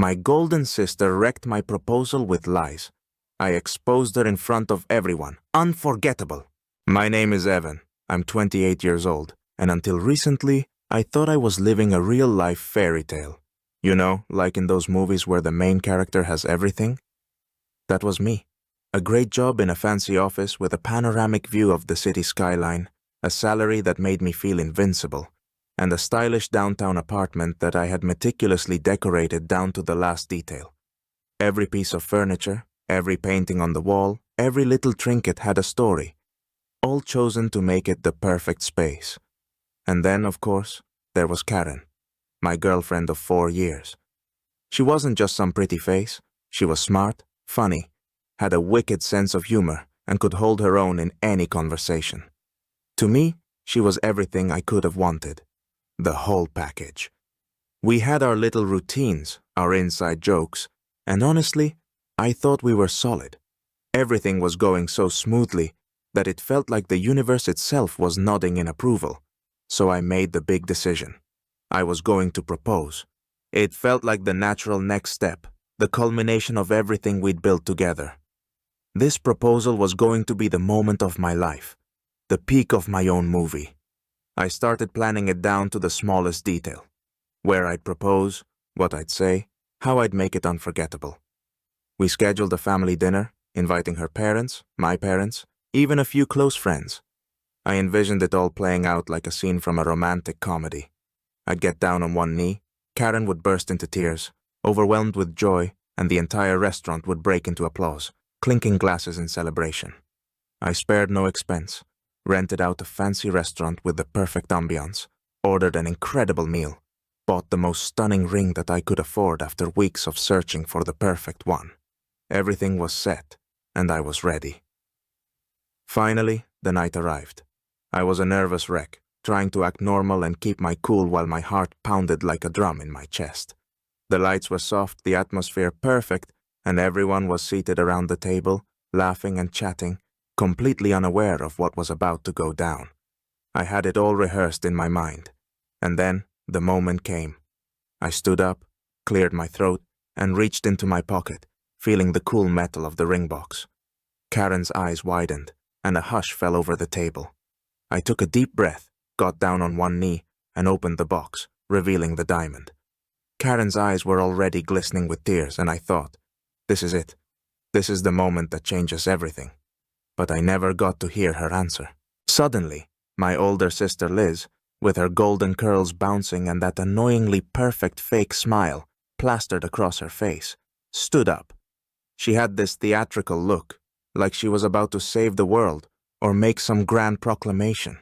My golden sister wrecked my proposal with lies. I exposed her in front of everyone. Unforgettable. My name is Evan. I'm 28 years old, and until recently, I thought I was living a real-life fairy tale. You know, like in those movies where the main character has everything? That was me. A great job in a fancy office with a panoramic view of the city skyline, a salary that made me feel invincible, and a stylish downtown apartment that I had meticulously decorated down to the last detail. Every piece of furniture, every painting on the wall, every little trinket had a story, all chosen to make it the perfect space. And then, of course, there was Karen, my girlfriend of 4 years. She wasn't just some pretty face. She was smart, funny, had a wicked sense of humor, and could hold her own in any conversation. To me, she was everything I could have wanted. The whole package. We had our little routines, our inside jokes, and honestly, I thought we were solid. Everything was going so smoothly that it felt like the universe itself was nodding in approval. So I made the big decision. I was going to propose. It felt like the natural next step, the culmination of everything we'd built together. This proposal was going to be the moment of my life, the peak of my own movie. I started planning it down to the smallest detail. Where I'd propose, what I'd say, how I'd make it unforgettable. We scheduled a family dinner, inviting her parents, my parents, even a few close friends. I envisioned it all playing out like a scene from a romantic comedy. I'd get down on one knee, Karen would burst into tears, overwhelmed with joy, and the entire restaurant would break into applause, clinking glasses in celebration. I spared no expense, rented out a fancy restaurant with the perfect ambiance, ordered an incredible meal, bought the most stunning ring that I could afford after weeks of searching for the perfect one. Everything was set, and I was ready. Finally, the night arrived. I was a nervous wreck, trying to act normal and keep my cool while my heart pounded like a drum in my chest. The lights were soft, the atmosphere perfect, and everyone was seated around the table, laughing and chatting, completely unaware of what was about to go down. I had it all rehearsed in my mind. And then, the moment came. I stood up, cleared my throat, and reached into my pocket, feeling the cool metal of the ring box. Karen's eyes widened, and a hush fell over the table. I took a deep breath, got down on one knee, and opened the box, revealing the diamond. Karen's eyes were already glistening with tears, and I thought, this is it. This is the moment that changes everything. But I never got to hear her answer. Suddenly, my older sister Liz, with her golden curls bouncing and that annoyingly perfect fake smile plastered across her face, stood up. She had this theatrical look, like she was about to save the world or make some grand proclamation.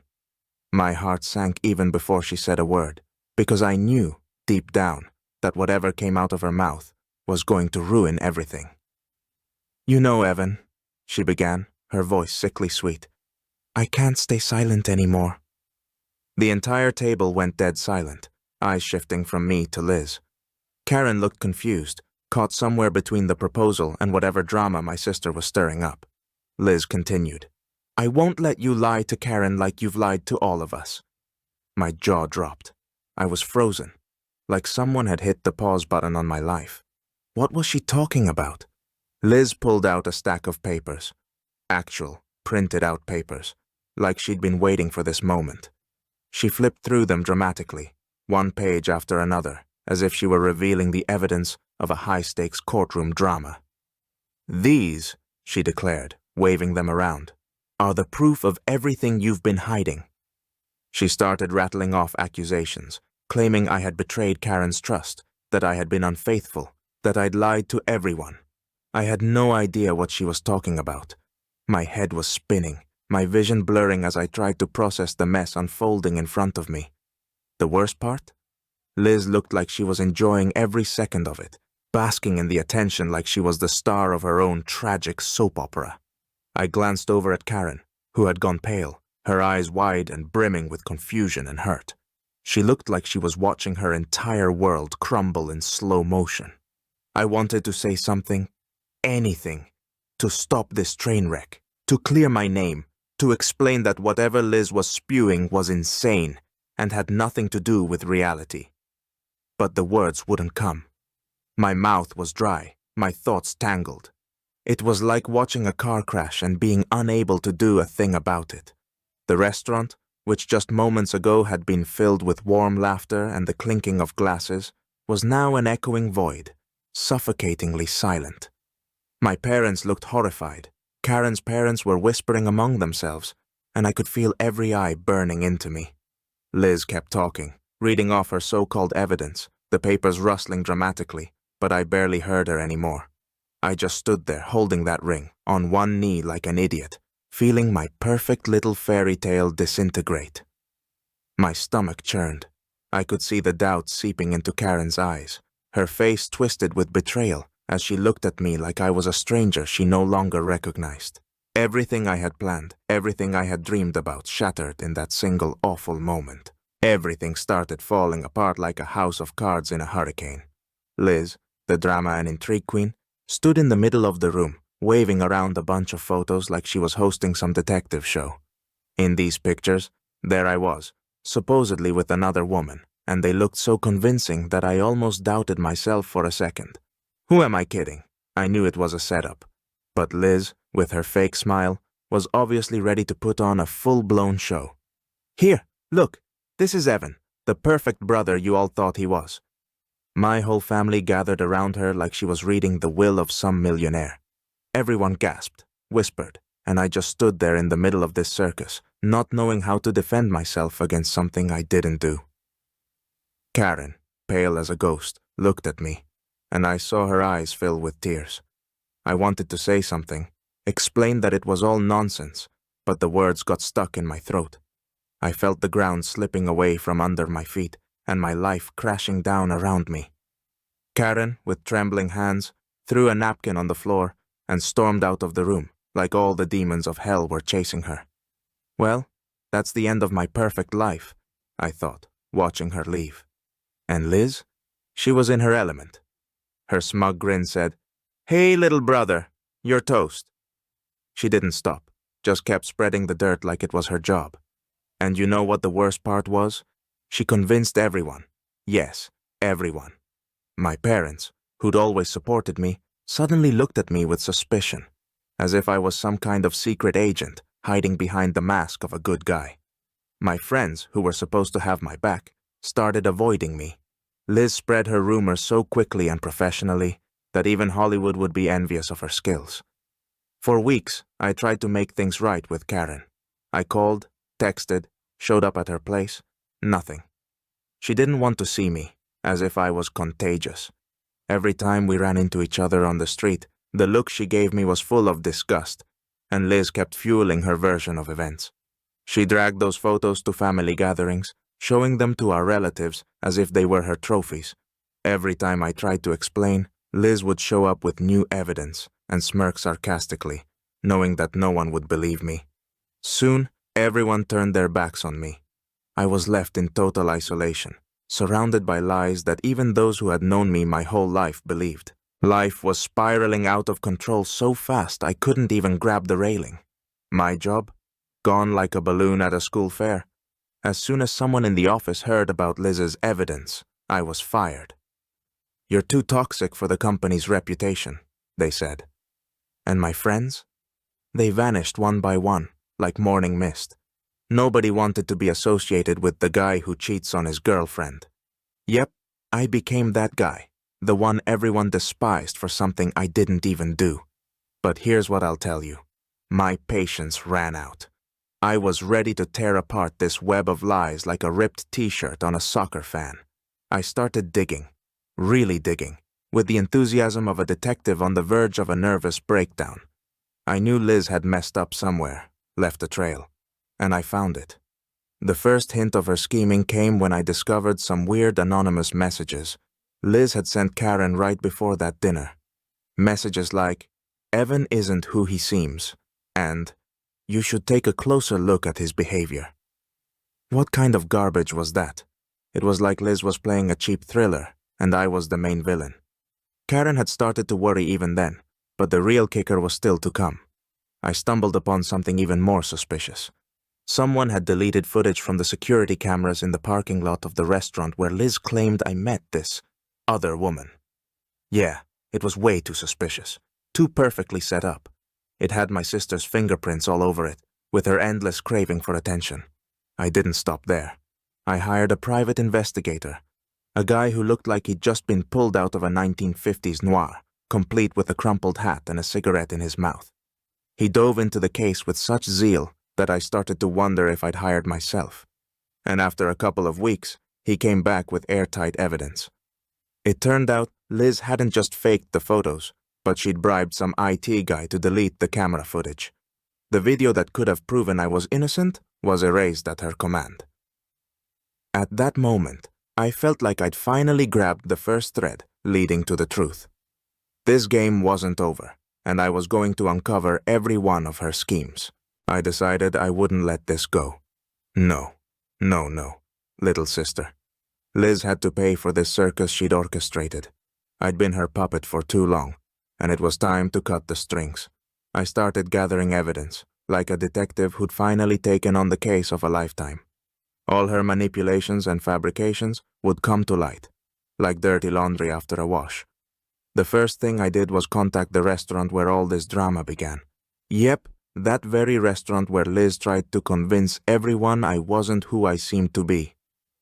My heart sank even before she said a word, because I knew, deep down, that whatever came out of her mouth was going to ruin everything. "You know, Evan," she began, her voice sickly sweet, "I can't stay silent anymore." The entire table went dead silent, eyes shifting from me to Liz. Karen looked confused, caught somewhere between the proposal and whatever drama my sister was stirring up. Liz continued, "I won't let you lie to Karen like you've lied to all of us." My jaw dropped. I was frozen, like someone had hit the pause button on my life. What was she talking about? Liz pulled out a stack of papers. Actual, printed-out papers, like she'd been waiting for this moment. She flipped through them dramatically, one page after another, as if she were revealing the evidence of a high-stakes courtroom drama. "These," she declared, waving them around, "are the proof of everything you've been hiding." She started rattling off accusations, claiming I had betrayed Karen's trust, that I had been unfaithful, that I'd lied to everyone. I had no idea what she was talking about. My head was spinning, my vision blurring as I tried to process the mess unfolding in front of me. The worst part? Liz looked like she was enjoying every second of it, basking in the attention like she was the star of her own tragic soap opera. I glanced over at Karen, who had gone pale, her eyes wide and brimming with confusion and hurt. She looked like she was watching her entire world crumble in slow motion. I wanted to say something, anything, to stop this train wreck, to clear my name, to explain that whatever Liz was spewing was insane and had nothing to do with reality. But the words wouldn't come. My mouth was dry, my thoughts tangled. It was like watching a car crash and being unable to do a thing about it. The restaurant, which just moments ago had been filled with warm laughter and the clinking of glasses, was now an echoing void, suffocatingly silent. My parents looked horrified. Karen's parents were whispering among themselves, and I could feel every eye burning into me. Liz kept talking, reading off her so-called evidence, the papers rustling dramatically, but I barely heard her anymore. I just stood there holding that ring, on one knee like an idiot, feeling my perfect little fairy tale disintegrate. My stomach churned. I could see the doubt seeping into Karen's eyes, her face twisted with betrayal as she looked at me like I was a stranger she no longer recognized. Everything I had planned, everything I had dreamed about shattered in that single awful moment. Everything started falling apart like a house of cards in a hurricane. Liz, the drama and intrigue queen, stood in the middle of the room, waving around a bunch of photos like she was hosting some detective show. In these pictures, there I was, supposedly with another woman, and they looked so convincing that I almost doubted myself for a second. Who am I kidding? I knew it was a setup. But Liz, with her fake smile, was obviously ready to put on a full-blown show. Here, look, this is Evan, the perfect brother you all thought he was. My whole family gathered around her like she was reading the will of some millionaire. Everyone gasped, whispered, and I just stood there in the middle of this circus, not knowing how to defend myself against something I didn't do. Karen, pale as a ghost, looked at me, and I saw her eyes fill with tears. I wanted to say something, explain that it was all nonsense, but the words got stuck in my throat. I felt the ground slipping away from under my feet, and my life crashing down around me. Karen, with trembling hands, threw a napkin on the floor and stormed out of the room, like all the demons of hell were chasing her. Well, that's the end of my perfect life, I thought, watching her leave. And Liz? She was in her element. Her smug grin said, "Hey, little brother, you're toast." She didn't stop, just kept spreading the dirt like it was her job. And you know what the worst part was? She convinced everyone. Yes, everyone. My parents, who'd always supported me, suddenly looked at me with suspicion, as if I was some kind of secret agent hiding behind the mask of a good guy. My friends, who were supposed to have my back, started avoiding me. Liz spread her rumors so quickly and professionally that even Hollywood would be envious of her skills. For weeks, I tried to make things right with Karen. I called, texted, showed up at her place. Nothing. She didn't want to see me, as if I was contagious. Every time we ran into each other on the street, the look she gave me was full of disgust, and Liz kept fueling her version of events. She dragged those photos to family gatherings, showing them to our relatives as if they were her trophies. Every time I tried to explain, Liz would show up with new evidence and smirk sarcastically, knowing that no one would believe me. Soon, everyone turned their backs on me. I was left in total isolation, surrounded by lies that even those who had known me my whole life believed. Life was spiraling out of control so fast I couldn't even grab the railing. My job? Gone like a balloon at a school fair. As soon as someone in the office heard about Liz's evidence, I was fired. "You're too toxic for the company's reputation," they said. And my friends? They vanished one by one, like morning mist. Nobody wanted to be associated with the guy who cheats on his girlfriend. Yep, I became that guy, the one everyone despised for something I didn't even do. But here's what I'll tell you. My patience ran out. I was ready to tear apart this web of lies like a ripped t-shirt on a soccer fan. I started digging, really digging, with the enthusiasm of a detective on the verge of a nervous breakdown. I knew Liz had messed up somewhere, left a trail, and I found it. The first hint of her scheming came when I discovered some weird anonymous messages Liz had sent Karen right before that dinner. Messages like, "Evan isn't who he seems," and "You should take a closer look at his behavior." What kind of garbage was that? It was like Liz was playing a cheap thriller, and I was the main villain. Karen had started to worry even then, but the real kicker was still to come. I stumbled upon something even more suspicious. Someone had deleted footage from the security cameras in the parking lot of the restaurant where Liz claimed I met this other woman. Yeah, it was way too suspicious. Too perfectly set up. It had my sister's fingerprints all over it, with her endless craving for attention. I didn't stop there. I hired a private investigator, a guy who looked like he'd just been pulled out of a 1950s noir, complete with a crumpled hat and a cigarette in his mouth. He dove into the case with such zeal that I started to wonder if I'd hired myself. And after a couple of weeks, he came back with airtight evidence. It turned out Liz hadn't just faked the photos, but she'd bribed some IT guy to delete the camera footage. The video that could have proven I was innocent was erased at her command. At that moment, I felt like I'd finally grabbed the first thread leading to the truth. This game wasn't over, and I was going to uncover every one of her schemes. I decided I wouldn't let this go. No, little sister. Liz had to pay for this circus she'd orchestrated. I'd been her puppet for too long, and it was time to cut the strings. I started gathering evidence, like a detective who'd finally taken on the case of a lifetime. All her manipulations and fabrications would come to light, like dirty laundry after a wash. The first thing I did was contact the restaurant where all this drama began. Yep, that very restaurant where Liz tried to convince everyone I wasn't who I seemed to be.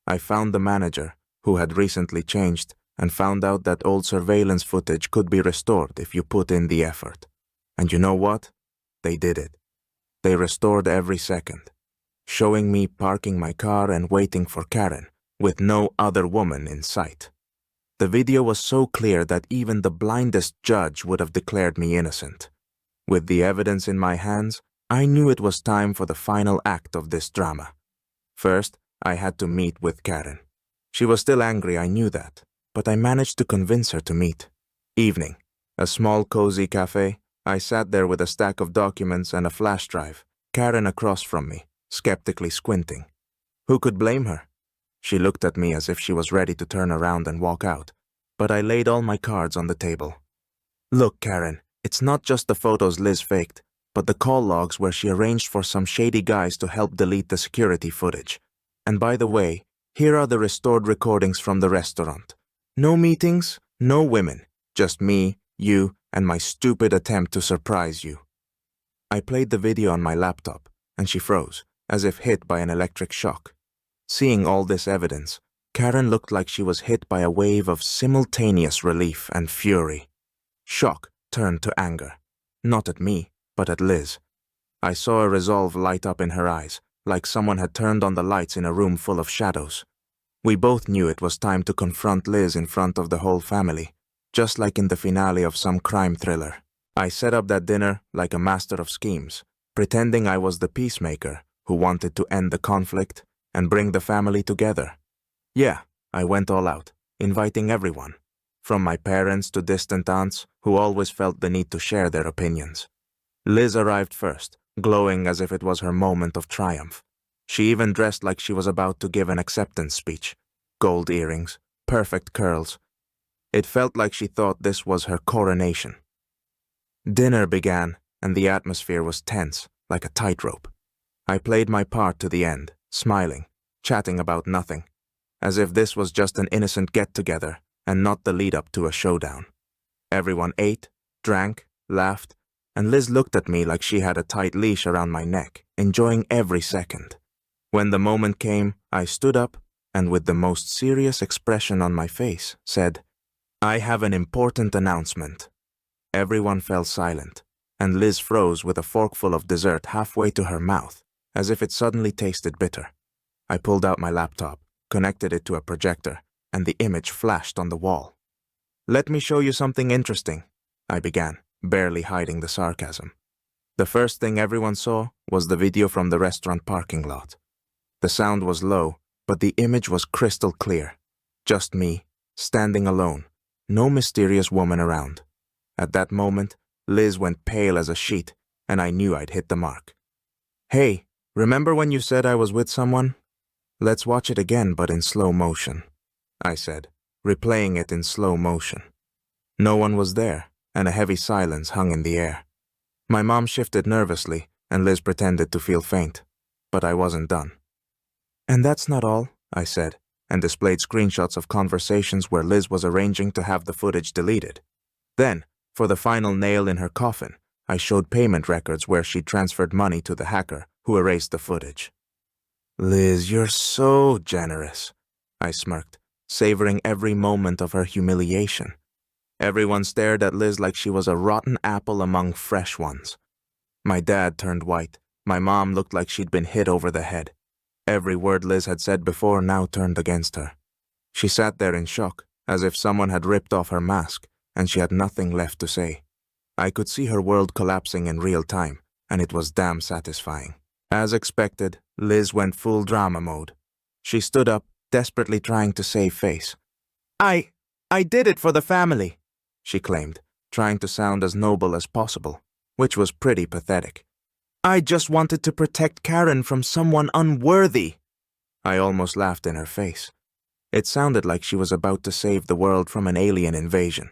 I found the manager, who had recently changed, and found out that old surveillance footage could be restored if you put in the effort. And you know what? They did it. They restored every second, showing me parking my car and waiting for Karen, with no other woman in sight. The video was so clear that even the blindest judge would have declared me innocent. With the evidence in my hands, I knew it was time for the final act of this drama. First, I had to meet with Karen. She was still angry, I knew that, but I managed to convince her to meet. Evening, a small cozy cafe. I sat there with a stack of documents and a flash drive, Karen across from me, skeptically squinting. Who could blame her? She looked at me as if she was ready to turn around and walk out, but I laid all my cards on the table. Look, Karen, it's not just the photos Liz faked, but the call logs where she arranged for some shady guys to help delete the security footage. And by the way, here are the restored recordings from the restaurant. No meetings, no women, just me, you, and my stupid attempt to surprise you. I played the video on my laptop, and she froze, as if hit by an electric shock. Seeing all this evidence, Karen looked like she was hit by a wave of simultaneous relief and fury. Shock turned to anger, not at me, but at Liz. I saw a resolve light up in her eyes, like someone had turned on the lights in a room full of shadows. We both knew it was time to confront Liz in front of the whole family, just like in the finale of some crime thriller. I set up that dinner like a master of schemes, pretending I was the peacemaker who wanted to end the conflict and bring the family together. Yeah, I went all out, inviting everyone, from my parents to distant aunts who always felt the need to share their opinions. Liz arrived first, glowing as if it was her moment of triumph. She even dressed like she was about to give an acceptance speech. Gold earrings, perfect curls. It felt like she thought this was her coronation. Dinner began, and the atmosphere was tense, like a tightrope. I played my part to the end, smiling, chatting about nothing, as if this was just an innocent get-together and not the lead-up to a showdown. Everyone ate, drank, laughed, and Liz looked at me like she had a tight leash around my neck, enjoying every second. When the moment came, I stood up and with the most serious expression on my face, said, "I have an important announcement." Everyone fell silent, and Liz froze with a forkful of dessert halfway to her mouth, as if it suddenly tasted bitter. I pulled out my laptop, connected it to a projector, and the image flashed on the wall. "Let me show you something interesting," I began, barely hiding the sarcasm. The first thing everyone saw was the video from the restaurant parking lot. The sound was low, but the image was crystal clear. Just me, standing alone, no mysterious woman around. At that moment, Liz went pale as a sheet, and I knew I'd hit the mark. "Hey, remember when you said I was with someone? Let's watch it again, but in slow motion," I said, replaying it in slow motion. No one was there, and a heavy silence hung in the air. My mom shifted nervously, and Liz pretended to feel faint, but I wasn't done. "And that's not all," I said, and displayed screenshots of conversations where Liz was arranging to have the footage deleted. Then, for the final nail in her coffin, I showed payment records where she'd transferred money to the hacker who erased the footage. "Liz, you're so generous," I smirked, savoring every moment of her humiliation. Everyone stared at Liz like she was a rotten apple among fresh ones. My dad turned white. My mom looked like she'd been hit over the head. Every word Liz had said before now turned against her. She sat there in shock, as if someone had ripped off her mask, and she had nothing left to say. I could see her world collapsing in real time, and it was damn satisfying. As expected, Liz went full drama mode. She stood up, desperately trying to save face. I did it for the family," she claimed, trying to sound as noble as possible, which was pretty pathetic. "I just wanted to protect Karen from someone unworthy." I almost laughed in her face. It sounded like she was about to save the world from an alien invasion.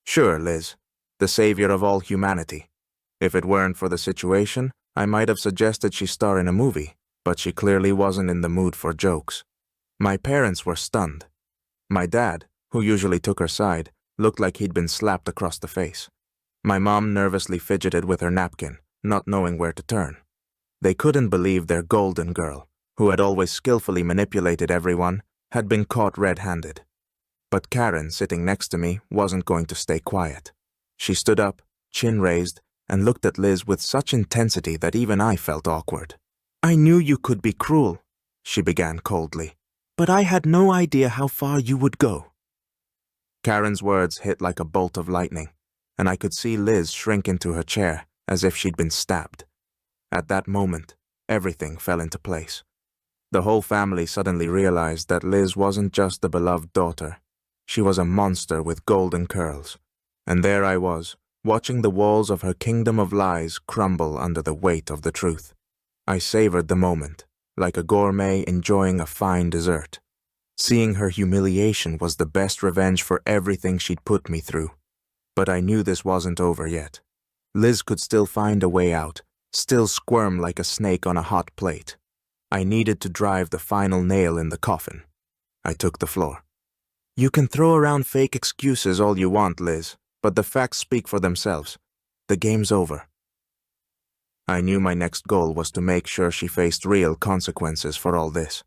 Sure, Liz, the savior of all humanity. If it weren't for the situation, I might have suggested she star in a movie, but she clearly wasn't in the mood for jokes. My parents were stunned. My dad, who usually took her side, looked like he'd been slapped across the face. My mom nervously fidgeted with her napkin, not knowing where to turn. They couldn't believe their golden girl, who had always skillfully manipulated everyone, had been caught red-handed. But Karen, sitting next to me, wasn't going to stay quiet. She stood up, chin raised, and looked at Liz with such intensity that even I felt awkward. "I knew you could be cruel," she began coldly, "but I had no idea how far you would go." Karen's words hit like a bolt of lightning, and I could see Liz shrink into her chair as if she'd been stabbed. At that moment, everything fell into place. The whole family suddenly realized that Liz wasn't just the beloved daughter. She was a monster with golden curls. And there I was, watching the walls of her kingdom of lies crumble under the weight of the truth. I savored the moment, like a gourmet enjoying a fine dessert. Seeing her humiliation was the best revenge for everything she'd put me through. But I knew this wasn't over yet. Liz could still find a way out, still squirm like a snake on a hot plate. I needed to drive the final nail in the coffin. I took the floor. "You can throw around fake excuses all you want, Liz, but the facts speak for themselves. The game's over." I knew my next goal was to make sure she faced real consequences for all this.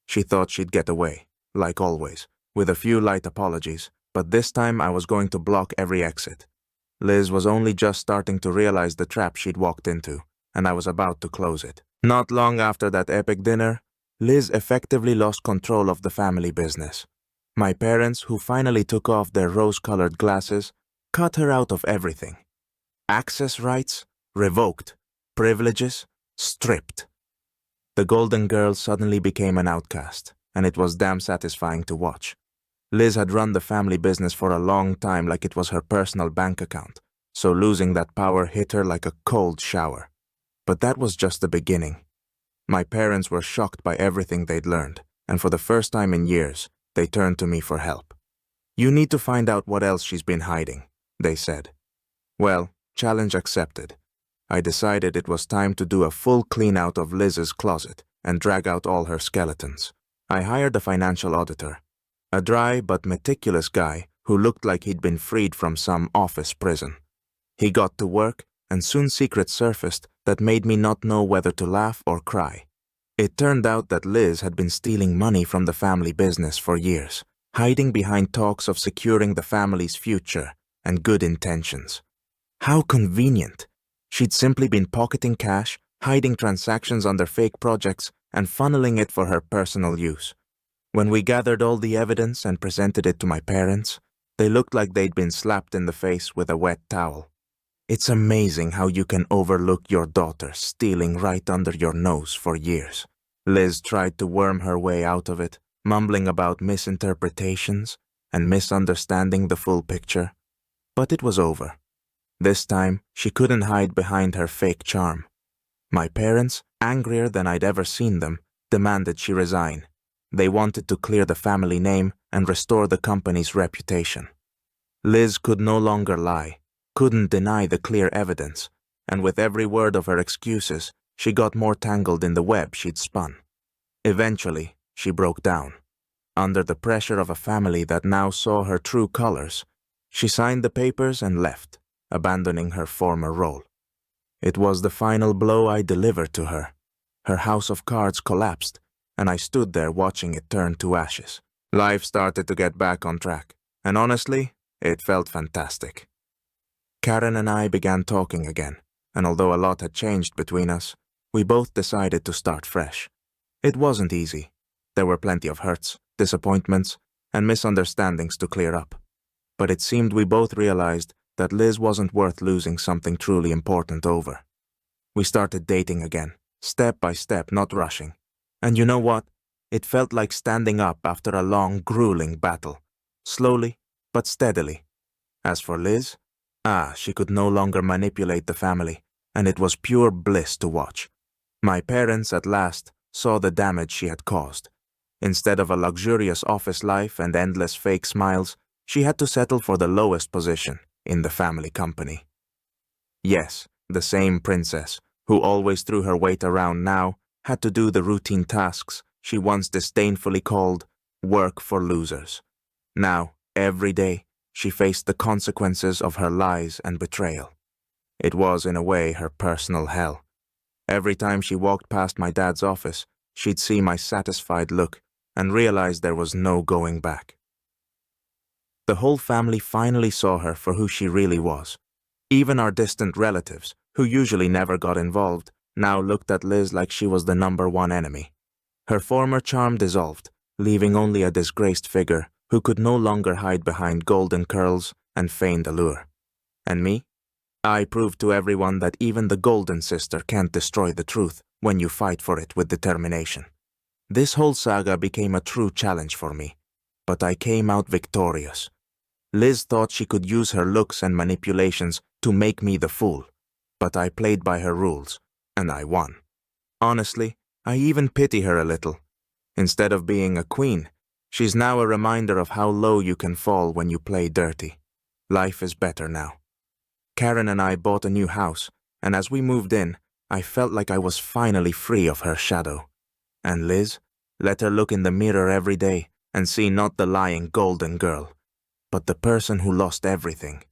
She thought she'd get away, like always, with a few light apologies, but this time I was going to block every exit. Liz was only just starting to realize the trap she'd walked into, and I was about to close it. Not long after that epic dinner, Liz effectively lost control of the family business. My parents, who finally took off their rose-colored glasses, cut her out of everything. Access rights revoked, privileges stripped. The golden girl suddenly became an outcast, and it was damn satisfying to watch. Liz had run the family business for a long time like it was her personal bank account, so losing that power hit her like a cold shower. But that was just the beginning. My parents were shocked by everything they'd learned, and for the first time in years, they turned to me for help. "You need to find out what else she's been hiding," they said. Well, challenge accepted. I decided it was time to do a full clean-out of Liz's closet and drag out all her skeletons. I hired a financial auditor, a dry but meticulous guy who looked like he'd been freed from some office prison. He got to work, and soon secrets surfaced that made me not know whether to laugh or cry. It turned out that Liz had been stealing money from the family business for years, hiding behind talks of securing the family's future and good intentions. How convenient! She'd simply been pocketing cash, hiding transactions under fake projects, and funneling it for her personal use. When we gathered all the evidence and presented it to my parents, they looked like they'd been slapped in the face with a wet towel. It's amazing how you can overlook your daughter stealing right under your nose for years. Liz tried to worm her way out of it, mumbling about misinterpretations and misunderstanding the full picture. But it was over. This time, she couldn't hide behind her fake charm. My parents, angrier than I'd ever seen them, demanded she resign. They wanted to clear the family name and restore the company's reputation. Liz could no longer lie, couldn't deny the clear evidence, and with every word of her excuses, she got more tangled in the web she'd spun. Eventually, she broke down. Under the pressure of a family that now saw her true colors, she signed the papers and left, abandoning her former role. It was the final blow I delivered to her. Her house of cards collapsed, and I stood there watching it turn to ashes. Life started to get back on track, and honestly, it felt fantastic. Karen and I began talking again, and although a lot had changed between us, we both decided to start fresh. It wasn't easy. There were plenty of hurts, disappointments, and misunderstandings to clear up. But it seemed we both realized that Liz wasn't worth losing something truly important over. We started dating again, step by step, not rushing. And you know what? It felt like standing up after a long, grueling battle, slowly but steadily. As for Liz, she could no longer manipulate the family, and it was pure bliss to watch. My parents at last saw the damage she had caused. Instead of a luxurious office life and endless fake smiles, she had to settle for the lowest position in the family company. Yes, the same princess, who always threw her weight around now, had to do the routine tasks she once disdainfully called work for losers. Now, every day, she faced the consequences of her lies and betrayal. It was, in a way, her personal hell. Every time she walked past my dad's office, she'd see my satisfied look and realize there was no going back. The whole family finally saw her for who she really was. Even our distant relatives, who usually never got involved, now looked at Liz like she was the #1 enemy. Her former charm dissolved, leaving only a disgraced figure who could no longer hide behind golden curls and feigned allure. And me? I proved to everyone that even the golden sister can't destroy the truth when you fight for it with determination. This whole saga became a true challenge for me, but I came out victorious. Liz thought she could use her looks and manipulations to make me the fool, but I played by her rules, and I won. Honestly, I even pity her a little. Instead of being a queen, she's now a reminder of how low you can fall when you play dirty. Life is better now. Karen and I bought a new house, and as we moved in, I felt like I was finally free of her shadow. And Liz, let her look in the mirror every day and see not the lying golden girl, but the person who lost everything